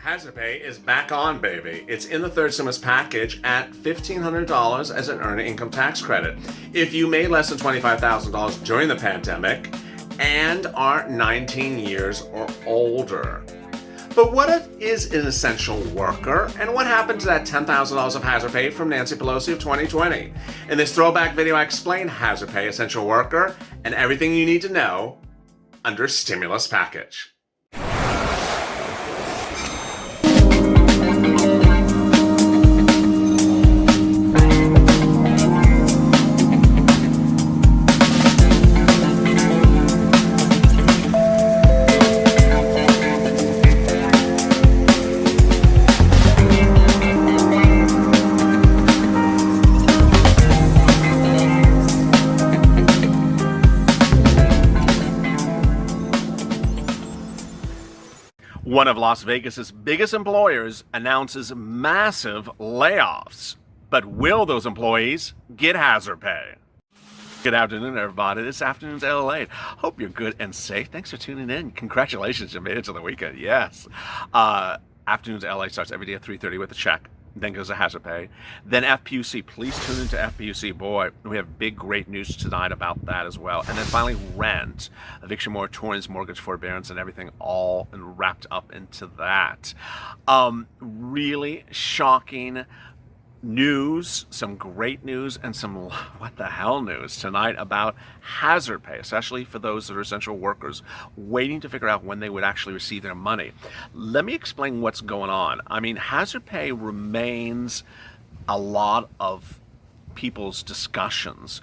Hazard Pay is back on, baby. It's in the third stimulus package at $1,500 as an earned income tax credit. If you made less than $25,000 during the pandemic and are 19 years or older. But what is an essential worker, and what happened to that $10,000 of hazard pay from Nancy Pelosi of 2020? In this throwback video, I explain hazard pay, essential worker, and everything you need to know under stimulus package. One of Las Vegas's biggest employers announces massive layoffs. But will those employees get hazard pay? Good afternoon, everybody. This afternoon's LALATE. Hope you're good and safe. Thanks for tuning in. Congratulations, you made it to the weekend. Yes. Afternoon's LALATE starts every day at 3:30 with a check. Then goes to hazard pay. Then FPUC. Please tune into FPUC. Boy, we have big, great news tonight about that as well. And then finally, rent, eviction moratoriums, mortgage forbearance, and everything all wrapped up into that. Really shocking news, some great news, and some what the hell news tonight about hazard pay, especially for those that are essential workers waiting to figure out when they would actually receive their money. Let me explain what's going on. I mean, hazard pay remains a lot of people's discussions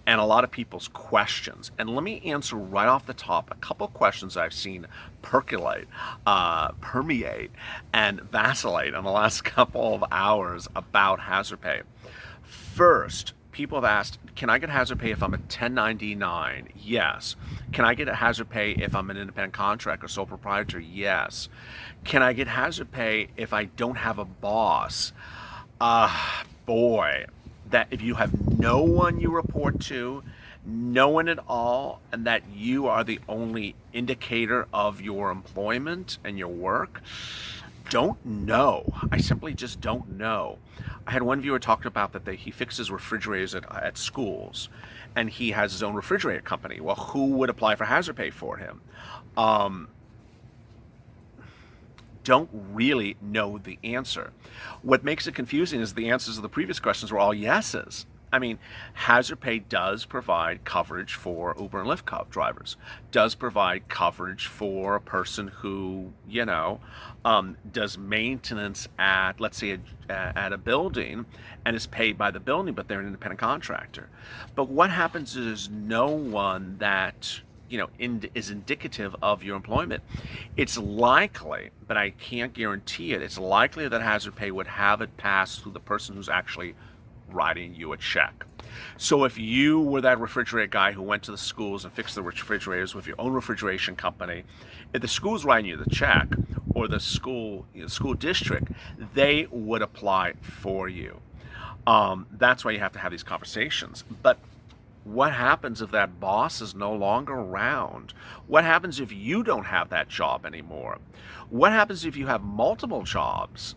and a lot of people's questions. And let me answer right off the top a couple of questions I've seen percolate, permeate, and vacillate in the last couple of hours about hazard pay. First, people have asked, can I get hazard pay if I'm a 1099? Yes. Can I get a hazard pay if I'm an independent contractor, sole proprietor? Yes. Can I get hazard pay if I don't have a boss? Boy. That if you have no one you report to, no one at all, and that you are the only indicator of your employment and your work, don't know. I simply just don't know. I had one viewer talk about that he fixes refrigerators at schools, and he has his own refrigerator company. Well, who would apply for hazard pay for him? Don't really know the answer. What makes it confusing is the answers of the previous questions were all yeses. I mean, hazard pay does provide coverage for Uber and Lyft drivers, does provide coverage for a person who, does maintenance at, let's say, at a building and is paid by the building, but they're an independent contractor. But what happens is no one that is indicative of your employment. It's likely, but I can't guarantee it, it's likely that hazard pay would have it pass through the person who's actually writing you a check. So if you were that refrigerator guy who went to the schools and fixed the refrigerators with your own refrigeration company, if the school's writing you the check, or the school district, they would apply for you. That's why you have to have these conversations. But what happens if that boss is no longer around? What happens if you don't have that job anymore? What happens if you have multiple jobs?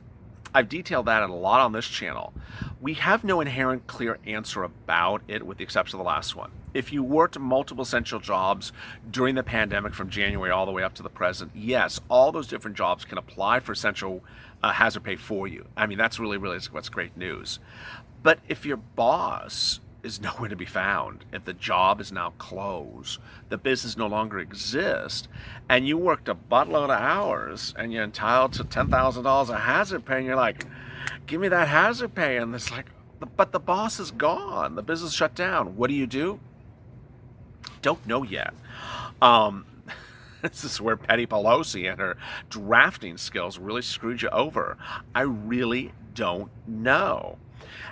I've detailed that a lot on this channel. We have no inherent clear answer about it with the exception of the last one. If you worked multiple essential jobs during the pandemic from January all the way up to the present, yes, all those different jobs can apply for essential hazard pay for you. I mean, that's really what's great news. But if your boss is nowhere to be found, if the job is now closed, the business no longer exists, and you worked a buttload of hours and you're entitled to $10,000 of hazard pay, and you're like, give me that hazard pay, and it's like, but the boss is gone, the business shut down. What do? Don't know yet. This is where Petty Pelosi and her drafting skills really screwed you over. I really don't know.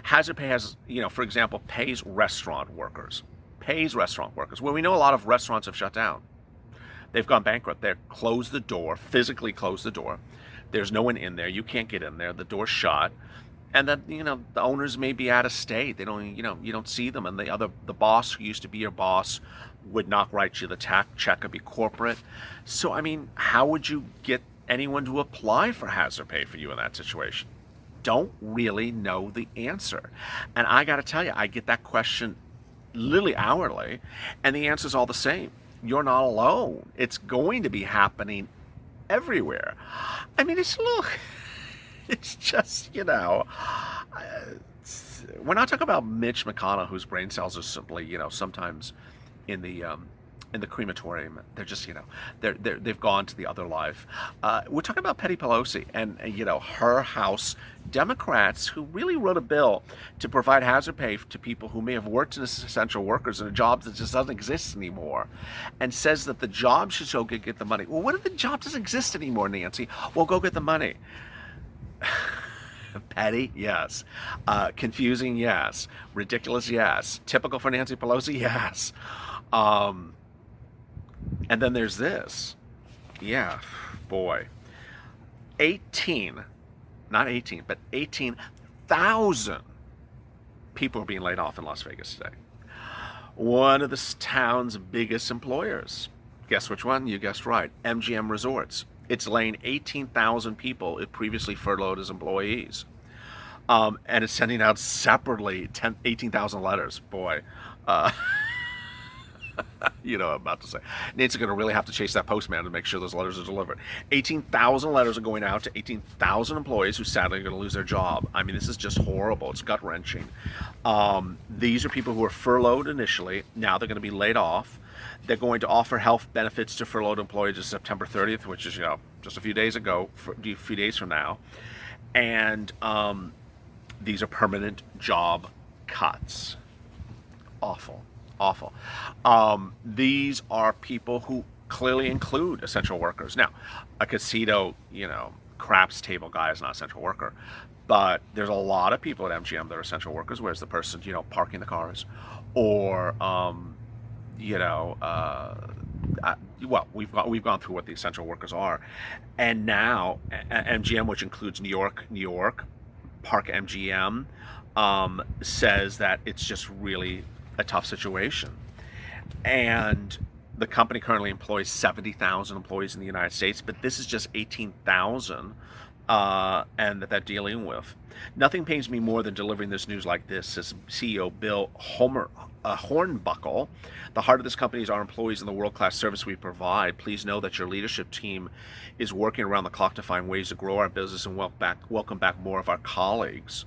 Hazard pay has, for example, pays restaurant workers. Well, we know a lot of restaurants have shut down. They've gone bankrupt. They've closed the door, physically closed the door. There's no one in there. You can't get in there. The door's shut. And then, the owners may be out of state. They don't, you don't see them. And the boss who used to be your boss would not write you the check or be corporate. So, I mean, how would you get anyone to apply for hazard pay for you in that situation? Don't really know the answer. And I got to tell you, I get that question literally hourly, and the answer's all the same. You're not alone. It's going to be happening everywhere. I mean, it's just, we're not talking about Mitch McConnell, whose brain cells are simply, sometimes in the crematorium. They're just, they've gone to the other life. We're talking about Petty Pelosi and, her House Democrats, who really wrote a bill to provide hazard pay to people who may have worked as essential workers in a job that just doesn't exist anymore, and says that the job should go get the money. Well, what if the job doesn't exist anymore, Nancy? Well, go get the money. Petty, yes. Confusing, yes. Ridiculous, yes. Typical for Nancy Pelosi, yes. And then there's this. Yeah, boy. 18,000 people are being laid off in Las Vegas today. One of the town's biggest employers. Guess which one? You guessed right. MGM Resorts. It's laying 18,000 people it previously furloughed as employees. And it's sending out separately 18,000 letters. Boy. You know what I'm about to say. Nancy's going to really have to chase that postman to make sure those letters are delivered. 18,000 letters are going out to 18,000 employees who sadly are going to lose their job. I mean, this is just horrible. It's gut-wrenching. These are people who were furloughed initially. Now they're going to be laid off. They're going to offer health benefits to furloughed employees on September 30th, which is, just a few days from now. And these are permanent job cuts. Awful. These are people who clearly include essential workers. Now, a casino, craps table guy is not an essential worker, but there's a lot of people at MGM that are essential workers. Where's the person, parking the cars, or we've gone through what the essential workers are, and now MGM, which includes New York, Park MGM, says that it's just really a tough situation. And the company currently employs 70,000 employees in the United States, but this is just 18,000 and that they're dealing with. Nothing pains me more than delivering this news like this, says CEO Bill Hornbuckle. The heart of this company is our employees and the world-class service we provide. Please know that your leadership team is working around the clock to find ways to grow our business and welcome back more of our colleagues.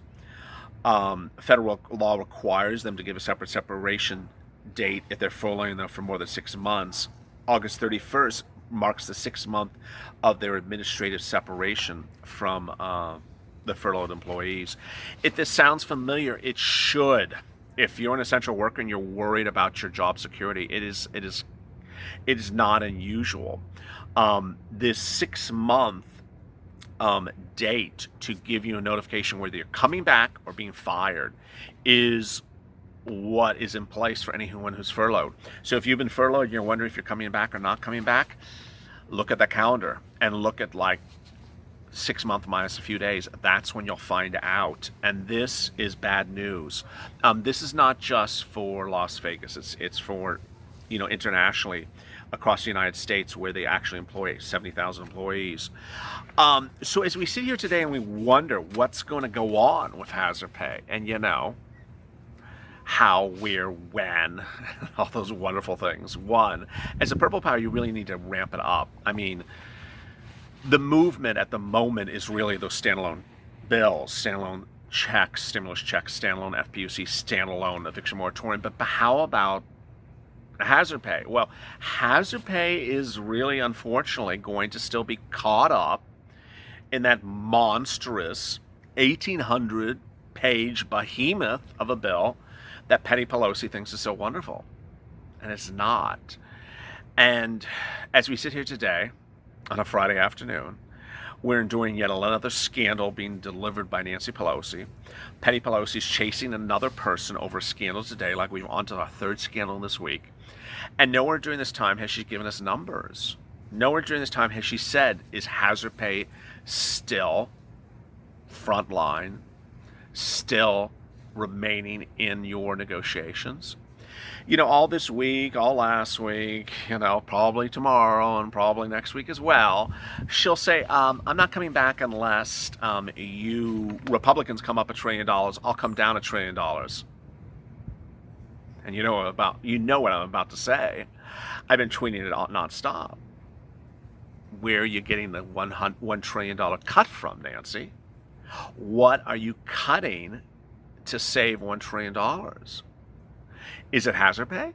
Federal law requires them to give a separation date if they're furloughing them for more than 6 months. August 31st marks the 6th month of their administrative separation from the furloughed employees. If this sounds familiar, it should. If you're an essential worker and you're worried about your job security, it is not unusual. This 6-month date to give you a notification whether you're coming back or being fired is what is in place for anyone who's furloughed. So if you've been furloughed and you're wondering if you're coming back or not coming back, look at the calendar and look at 6 months minus a few days. That's when you'll find out. And this is bad news. This is not just for Las Vegas. It's for, internationally across the United States, where they actually employ 70,000 employees. So as we sit here today and we wonder what's going to go on with hazard pay, and how, where, when, all those wonderful things. One, as a Purple Power, you really need to ramp it up. I mean, the movement at the moment is really those standalone bills, standalone checks, stimulus checks, standalone FPUC, standalone eviction moratorium. But how about hazard pay? Well, hazard pay is really, unfortunately, going to still be caught up in that monstrous 1,800-page behemoth of a bill that Petty Pelosi thinks is so wonderful. And it's not. And as we sit here today, on a Friday afternoon, we're enduring yet another scandal being delivered by Nancy Pelosi. Petty Pelosi's chasing another person over a scandal today, like we've on to our 3rd scandal this week. And nowhere during this time has she given us numbers. Nowhere during this time has she said, is hazard pay still frontline, still remaining in your negotiations? all this week, all last week, probably tomorrow and probably next week as well, she'll say, I'm not coming back unless you Republicans come up $1 trillion. I'll come down $1 trillion. And you know what I'm about to say. I've been tweeting it nonstop. Where are you getting the $1 trillion cut from, Nancy? What are you cutting to save $1 trillion? Is it hazard pay?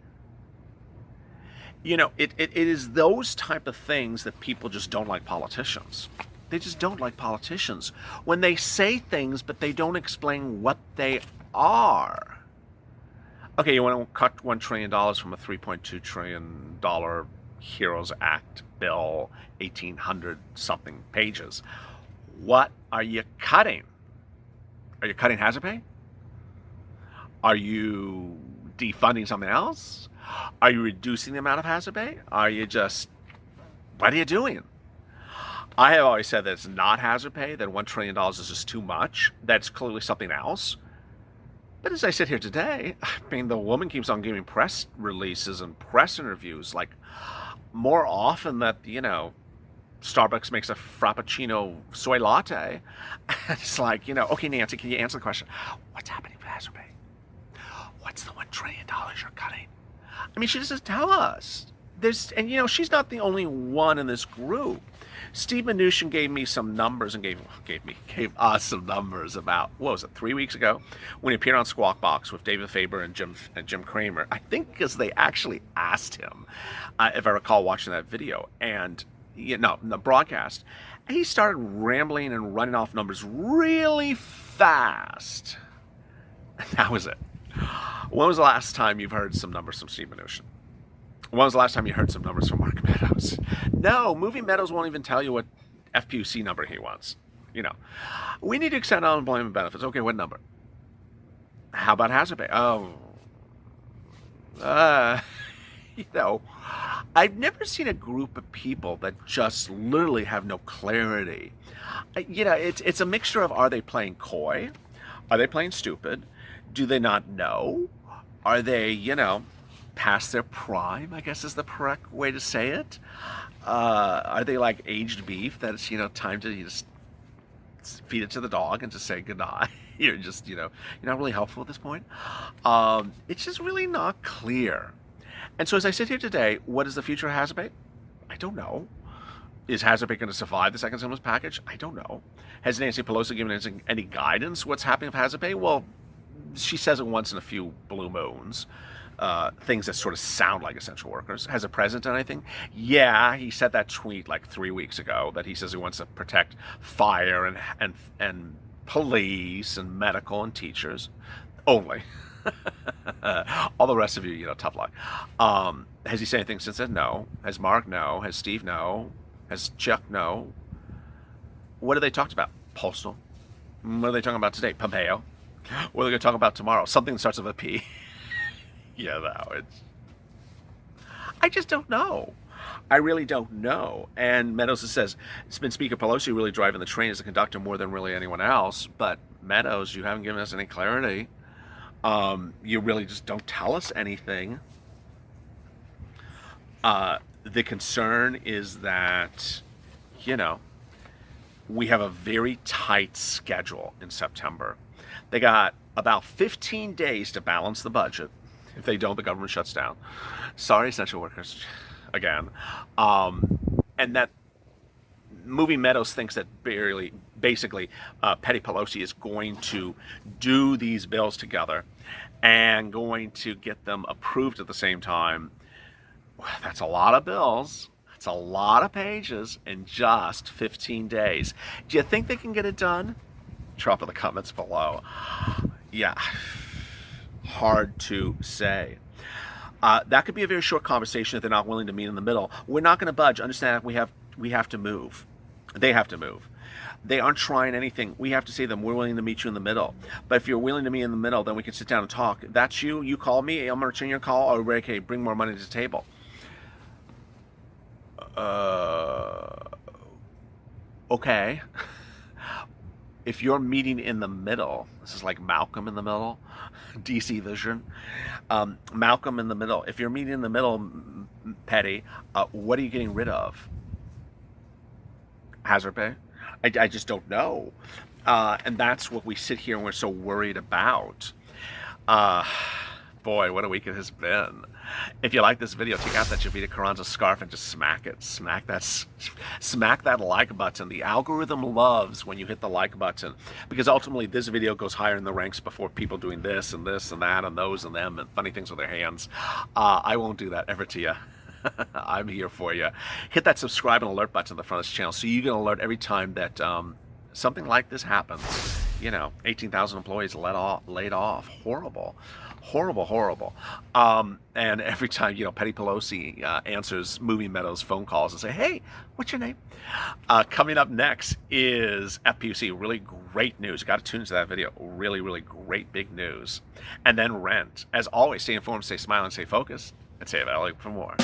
It is those type of things that people just don't like politicians. They just don't like politicians when they say things, but they don't explain what they are. Okay, you want to cut $1 trillion from a $3.2 trillion HEROES Act bill, 1,800 something pages. What are you cutting? Are you cutting hazard pay? Are you defunding something else? Are you reducing the amount of hazard pay? What are you doing? I have always said that it's not hazard pay, that $1 trillion is just too much. That's clearly something else. But as I sit here today, the woman keeps on giving press releases and press interviews, like more often that, Starbucks makes a Frappuccino soy latte. It's like, okay, Nancy, can you answer the question? What's happening with hazard pay? What's the $1 trillion you're cutting? She just doesn't tell us. She's not the only one in this group. Steve Mnuchin gave me some numbers and gave us some numbers about, 3 weeks ago, when he appeared on Squawk Box with David Faber and Jim Cramer. I think because they actually asked him, if I recall watching that video, and the broadcast, and he started rambling and running off numbers really fast. That was it. When was the last time you've heard some numbers from Steve Mnuchin? When was the last time you heard some numbers from Mark Meadows? No, Movie Meadows won't even tell you what FPUC number he wants. We need to extend unemployment benefits. Okay, what number? How about hazard pay? I've never seen a group of people that just literally have no clarity. It's a mixture of, are they playing coy? Are they playing stupid? Do they not know? Are they, past their prime, I guess is the correct way to say it? Are they like aged beef that it's, time to just feed it to the dog and just say goodbye? You're just, you're not really helpful at this point. It's just really not clear. And so as I sit here today, what is the future of hazard pay? I don't know. Is hazard pay going to survive the second stimulus package? I don't know. Has Nancy Pelosi given any guidance what's happening with hazard pay? Well, she says it once in a few blue moons. Things that sort of sound like essential workers. Has the president done anything? Yeah, he said that tweet like 3 weeks ago that he says he wants to protect fire and police and medical and teachers only. All the rest of you, tough luck. Has he said anything since then? No. Has Mark? No. Has Steve? No. Has Chuck? No. What have they talked about? Postal. What are they talking about today? Pompeo. What are they going to talk about tomorrow? Something that starts with a P. I just don't know. I really don't know. And Meadows says, it's been Speaker Pelosi really driving the train as a conductor more than really anyone else. But Meadows, you haven't given us any clarity. You really just don't tell us anything. The concern is that, we have a very tight schedule in September. They got about 15 days to balance the budget. If they don't, the government shuts down. Sorry, essential workers, again. And that Movie Meadows thinks that basically Petty Pelosi is going to do these bills together and going to get them approved at the same time. That's a lot of bills. It's a lot of pages in just 15 days. Do you think they can get it done? Drop in the comments below. Yeah, hard to say. That could be a very short conversation if they're not willing to meet in the middle. We're not going to budge. Understand that we have to move. They have to move. They aren't trying anything. We have to say to them, we're willing to meet you in the middle. But if you're willing to meet in the middle, then we can sit down and talk. If that's you. You call me. I'm going to return your call. Or okay, bring more money to the table. Okay. if you're meeting in the middle, this is like Malcolm in the Middle, DC Vision. Malcolm in the Middle. If you're meeting in the middle, Petty, what are you getting rid of? Hazard pay? I just don't know. And that's what we sit here and we're so worried about. Boy, what a week it has been. If you like this video, take out that Jovita Carranza scarf and just smack it. Smack that like button. The algorithm loves when you hit the like button, because ultimately this video goes higher in the ranks before people doing this and this and that and those and them and funny things with their hands. I won't do that ever to you. I'm here for you. Hit that subscribe and alert button at the front of this channel so you get an alert every time that something like this happens. 18,000 employees laid off. Horrible. And every time, Petty Pelosi answers Movie Meadows phone calls and say, hey, what's your name? Coming up next is FPUC. Really great news. Got to tune into that video. Really, really great big news. And then rent. As always, stay informed, stay smiling, stay focused, and stay available for more.